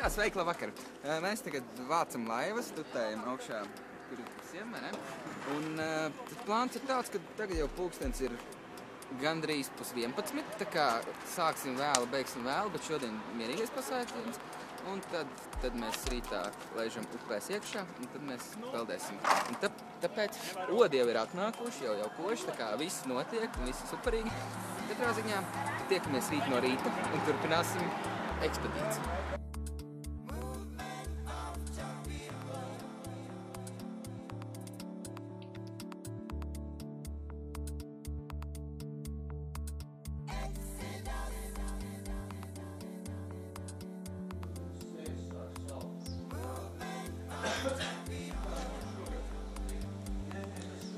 Jā, sveiki, labvakar. Mēs tagad vācam laivas, tutējam augšā, kur ir visiem, vai ne? Un plāns ir tāds, ka tagad jau pulkstens ir gandrīz 10:30, tā kā sāksim vēlu, beigsim vēlu, bet šodien mierīgais pasākums. Un tad mēs rītā laižam upēs iekšā, un tad mēs peldēsim. Un tāpēc odi jau ir atnākuši, jau koši, tā kā viss notiek, un viss ir superīgi. Katrā ziņā tiekamies rīt no rīta un turpināsim ekspedīciju.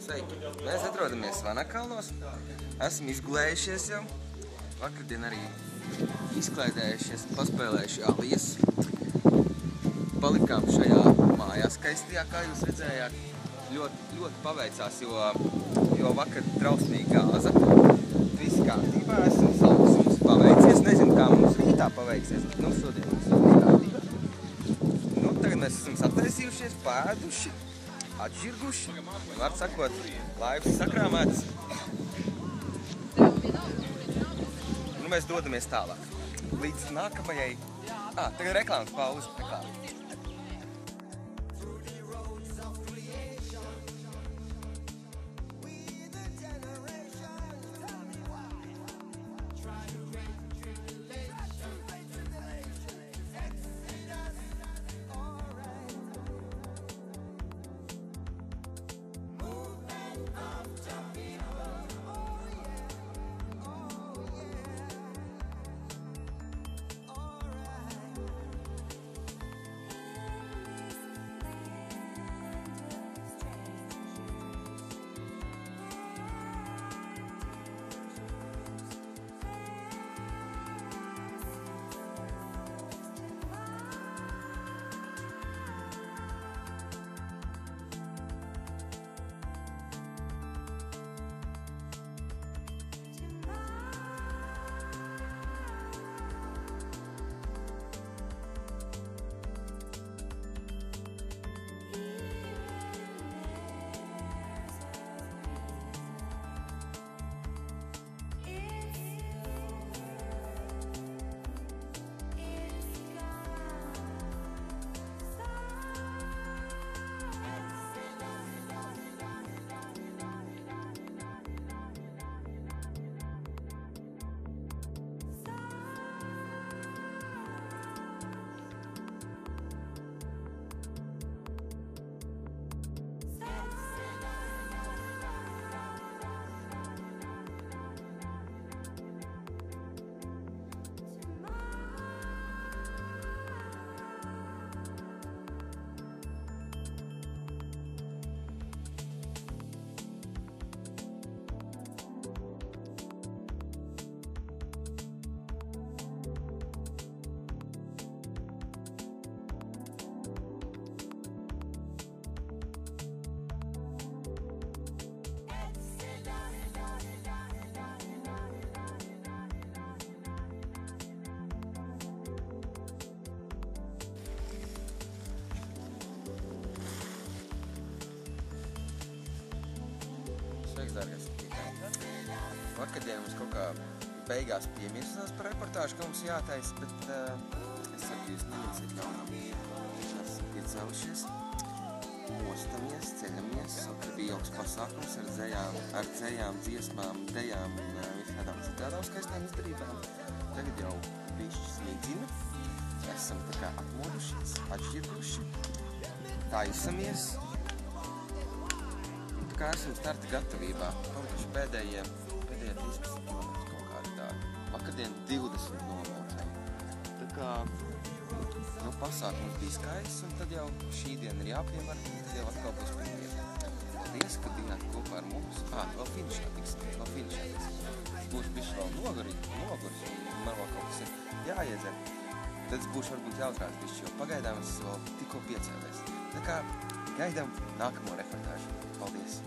Sveiki! Mēs atrodamies Vanakalnos, esam izgulējušies jau, vakardien arī izklaidējušies, paspēlējuši alijas. Palikām šajā mājā skaistajā, kā jūs redzējāt. Ļoti paveicās, jo vakar drausmīgi gāza. Viss kārtībā, esam salus mums paveicies. Nezinu, kā mums rītā paveiksies, bet šodien mums ir viss kārtībā. Tagad mēs esam sataisījušies, pēduši, atžirguši, var sakot, laivas sakrāmētas. Mēs dodamies tālāk, līdz nākamajai, tagad reklāmas pauze, Vakardien mums kaut kā beigās piemirstās par reportāžu, ka mums jātaisa, bet es saku, jūs neņemsiet jaunam. Mēs piecēlušies, mostamies, ceļamies, vakar bija jauks pasākums ar dzejām, dziesmām, dejām un visādām citādām skaistām izdarībām. Tagad jau bišķi sniedzina, esam tā kā atmodušies, atžirguši, taisamies. Tā kā esam starta gatavībā, palikuši pēdējie 13 km kaut kādi tādi. Vakardien 20 nometēm. Tā kā, pasākums bija skaists, un tad jau šī diena ir jāpiemēr, un tad jau atkal būs pirmdiena. Paldies, ka bijāt kopā ar mums. Vēl finišā tiks. Būs bišķi vēl noguris, un man vēl kaut kas ir jāiedzer. Tad es būšu varbūt jautrās bišķi, jo pagaidām es vēl tikko piecēlies. Tā kā gaidām nākamo reportāžu. Paldies!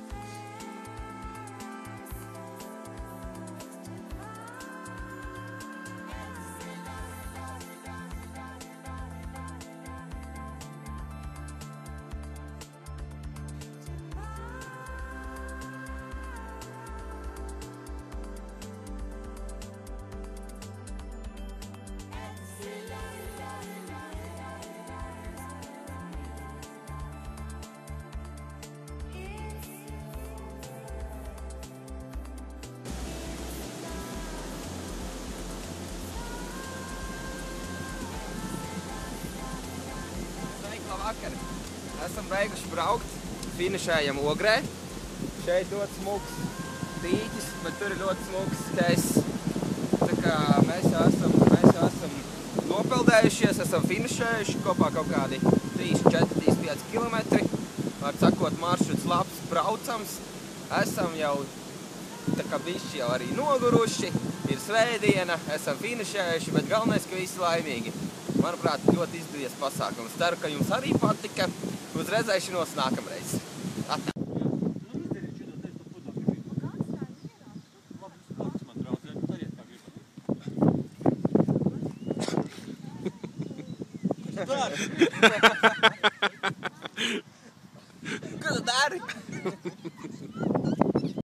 vakar. Esam beiguši braukt, finišējam Ogrē. Šeit ļoti smuks dīķis, bet tur ir ļoti smuks skaiss. Tā kā mēs jau esam nopeldējušies, esam finišējuši kopā kaut kādi 3-4-5 kilometri. Var sakot, maršruts labs, braucams. Esam jau tā kā bišķi jau arī noguruši. Ir svētdiena, esam finišējuši, bet galvenais, ka visi laimīgi. Manuprāt, ļoti izdevies pasākums. Ceru, ka jums arī patika. Uz redzēšanos nākamreiz. Atā. Dari!